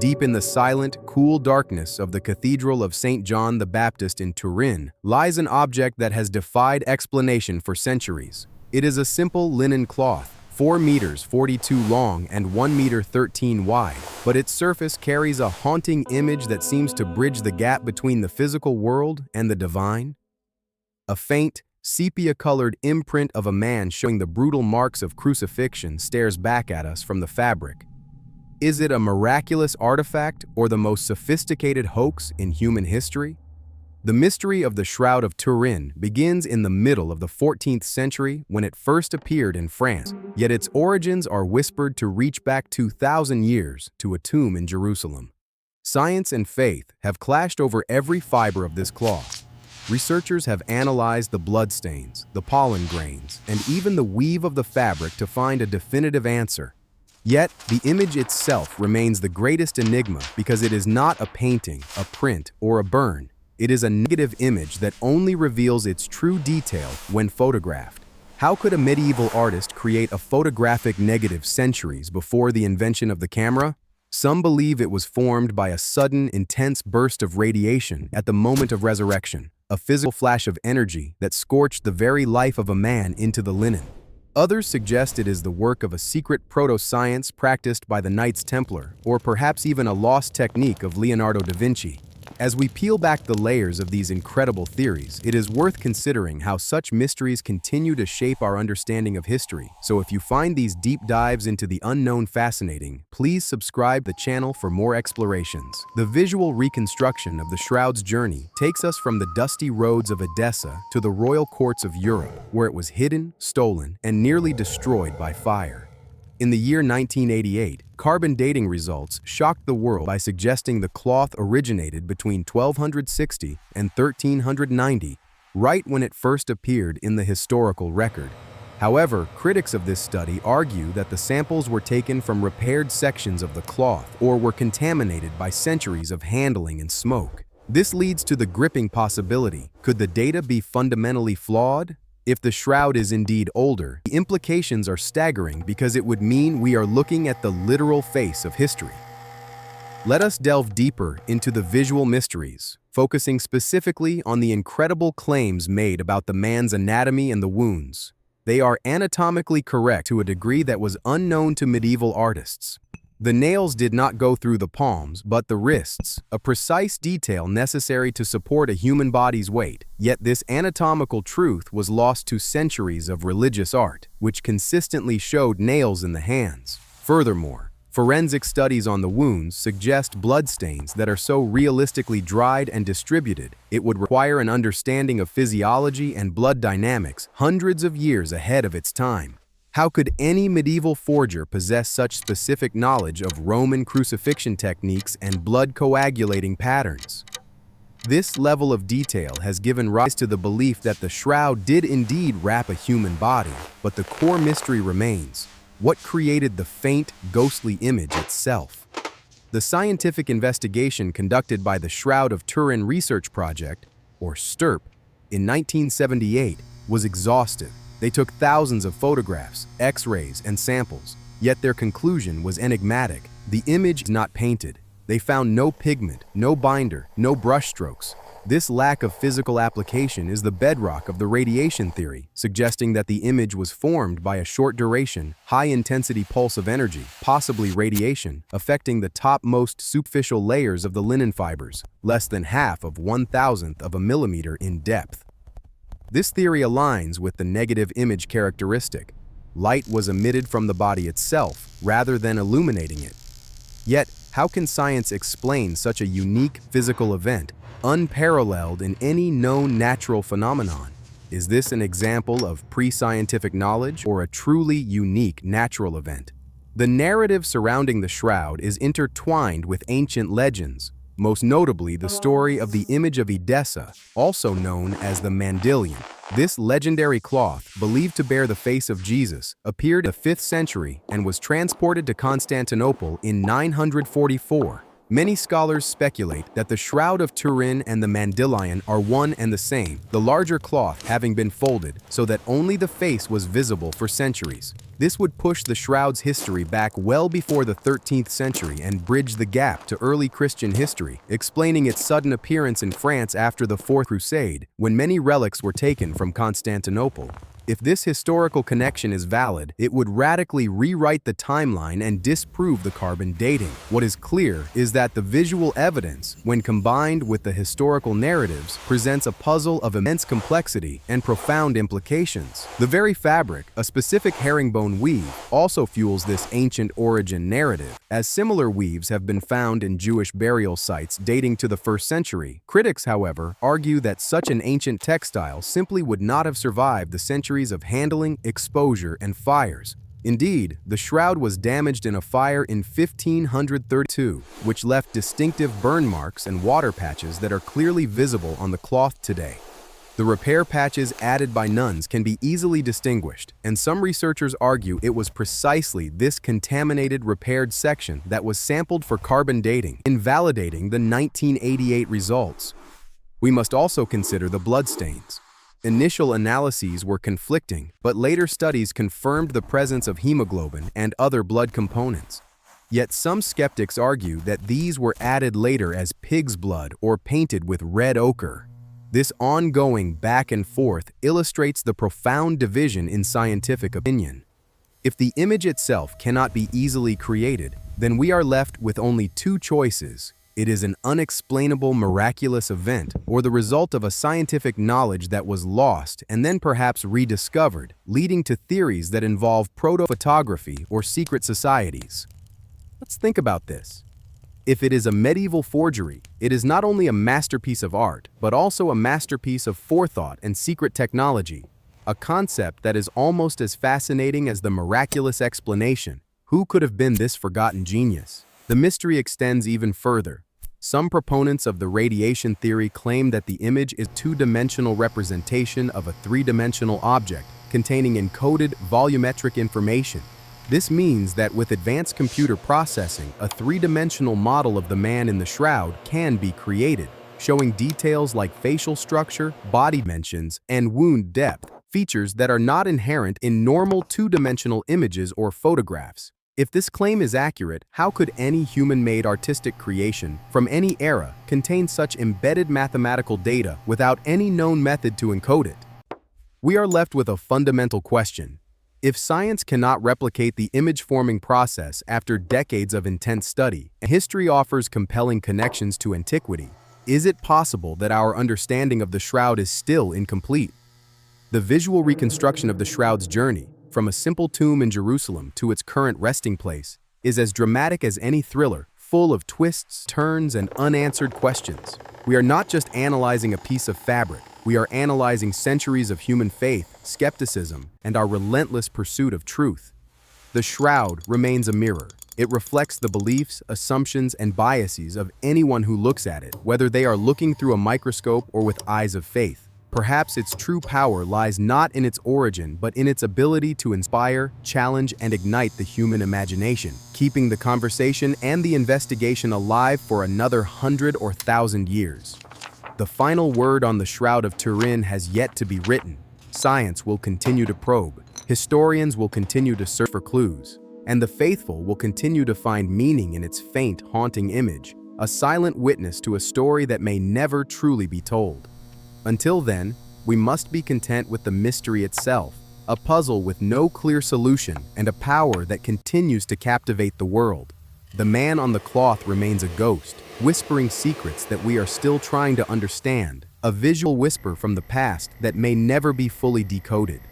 Deep in the silent, cool darkness of the Cathedral of St. John the Baptist in Turin lies an object that has defied explanation for centuries. It is a simple linen cloth, 4 meters 42 long and 1 meter 13 wide, but its surface carries a haunting image that seems to bridge the gap between the physical world and the divine. A faint, sepia-colored imprint of a man showing the brutal marks of crucifixion stares back at us from the fabric. Is it a miraculous artifact or the most sophisticated hoax in human history? The mystery of the Shroud of Turin begins in the middle of the 14th century when it first appeared in France, yet its origins are whispered to reach back 2,000 years to a tomb in Jerusalem. Science and faith have clashed over every fiber of this cloth. Researchers have analyzed the bloodstains, the pollen grains, and even the weave of the fabric to find a definitive answer. Yet, the image itself remains the greatest enigma because it is not a painting, a print, or a burn. It is a negative image that only reveals its true detail when photographed. How could a medieval artist create a photographic negative centuries before the invention of the camera? Some believe it was formed by a sudden, intense burst of radiation at the moment of resurrection, a physical flash of energy that scorched the very life of a man into the linen. Others suggest it is the work of a secret proto-science practiced by the Knights Templar, or perhaps even a lost technique of Leonardo da Vinci. As we peel back the layers of these incredible theories, it is worth considering how such mysteries continue to shape our understanding of history. So if you find these deep dives into the unknown fascinating, please subscribe to the channel for more explorations. The visual reconstruction of the Shroud's journey takes us from the dusty roads of Edessa to the royal courts of Europe, where it was hidden, stolen, and nearly destroyed by fire. In the year 1988, carbon dating results shocked the world by suggesting the cloth originated between 1260 and 1390, right when it first appeared in the historical record. However, critics of this study argue that the samples were taken from repaired sections of the cloth or were contaminated by centuries of handling and smoke. This leads to the gripping possibility: could the data be fundamentally flawed? If the shroud is indeed older, the implications are staggering because it would mean we are looking at the literal face of history. Let us delve deeper into the visual mysteries, focusing specifically on the incredible claims made about the man's anatomy and the wounds. They are anatomically correct to a degree that was unknown to medieval artists. The nails did not go through the palms, but the wrists, a precise detail necessary to support a human body's weight. Yet this anatomical truth was lost to centuries of religious art, which consistently showed nails in the hands. Furthermore, forensic studies on the wounds suggest bloodstains that are so realistically dried and distributed, it would require an understanding of physiology and blood dynamics hundreds of years ahead of its time. How could any medieval forger possess such specific knowledge of Roman crucifixion techniques and blood coagulating patterns? This level of detail has given rise to the belief that the shroud did indeed wrap a human body, but the core mystery remains: what created the faint, ghostly image itself? The scientific investigation conducted by the Shroud of Turin Research Project, or STURP, in 1978 was exhaustive. They took thousands of photographs, X-rays, and samples, yet their conclusion was enigmatic. The image is not painted. They found no pigment, no binder, no brushstrokes. This lack of physical application is the bedrock of the radiation theory, suggesting that the image was formed by a short-duration, high-intensity pulse of energy, possibly radiation, affecting the topmost superficial layers of the linen fibers, less than half of 1,000th of a millimeter in depth. This theory aligns with the negative image characteristic. Light was emitted from the body itself, rather than illuminating it. Yet, how can science explain such a unique physical event, unparalleled in any known natural phenomenon? Is this an example of pre-scientific knowledge or a truly unique natural event? The narrative surrounding the shroud is intertwined with ancient legends, most notably the story of the image of Edessa, also known as the Mandilion. This legendary cloth, believed to bear the face of Jesus, appeared in the 5th century and was transported to Constantinople in 944. Many scholars speculate that the Shroud of Turin and the Mandilion are one and the same, the larger cloth having been folded so that only the face was visible for centuries. This would push the Shroud's history back well before the 13th century and bridge the gap to early Christian history, explaining its sudden appearance in France after the Fourth Crusade, when many relics were taken from Constantinople. If this historical connection is valid, it would radically rewrite the timeline and disprove the carbon dating. What is clear is that the visual evidence, when combined with the historical narratives, presents a puzzle of immense complexity and profound implications. The very fabric, a specific herringbone weave, also fuels this ancient origin narrative, as similar weaves have been found in Jewish burial sites dating to the 1st century. Critics, however, argue that such an ancient textile simply would not have survived the centuries of handling, exposure, and fires. Indeed, the shroud was damaged in a fire in 1532, which left distinctive burn marks and water patches that are clearly visible on the cloth today. The repair patches added by nuns can be easily distinguished, and some researchers argue it was precisely this contaminated repaired section that was sampled for carbon dating, invalidating the 1988 results. We must also consider the bloodstains. Initial analyses were conflicting, but later studies confirmed the presence of hemoglobin and other blood components. Yet some skeptics argue that these were added later as pig's blood or painted with red ochre. This ongoing back and forth illustrates the profound division in scientific opinion. If the image itself cannot be easily created, then we are left with only two choices. It is an unexplainable miraculous event, or the result of a scientific knowledge that was lost and then perhaps rediscovered, leading to theories that involve proto-photography or secret societies. Let's think about this. If it is a medieval forgery, it is not only a masterpiece of art, but also a masterpiece of forethought and secret technology, a concept that is almost as fascinating as the miraculous explanation. Who could have been this forgotten genius? The mystery extends even further. Some proponents of the radiation theory claim that the image is a two-dimensional representation of a three-dimensional object containing encoded volumetric information. This means that with advanced computer processing, a three-dimensional model of the man in the shroud can be created, showing details like facial structure, body dimensions, and wound depth, features that are not inherent in normal two-dimensional images or photographs. If this claim is accurate, how could any human-made artistic creation from any era contain such embedded mathematical data without any known method to encode it? We are left with a fundamental question. If science cannot replicate the image-forming process after decades of intense study, and history offers compelling connections to antiquity, is it possible that our understanding of the shroud is still incomplete? The visual reconstruction of the shroud's journey, from a simple tomb in Jerusalem to its current resting place, is as dramatic as any thriller, full of twists, turns, and unanswered questions. We are not just analyzing a piece of fabric, we are analyzing centuries of human faith, skepticism, and our relentless pursuit of truth. The shroud remains a mirror. It reflects the beliefs, assumptions, and biases of anyone who looks at it, whether they are looking through a microscope or with eyes of faith. Perhaps its true power lies not in its origin, but in its ability to inspire, challenge, and ignite the human imagination, keeping the conversation and the investigation alive for another 100 or 1,000 years. The final word on the Shroud of Turin has yet to be written. Science will continue to probe, historians will continue to search for clues, and the faithful will continue to find meaning in its faint, haunting image, a silent witness to a story that may never truly be told. Until then, we must be content with the mystery itself, a puzzle with no clear solution and a power that continues to captivate the world. The man on the cloth remains a ghost, whispering secrets that we are still trying to understand, a visual whisper from the past that may never be fully decoded.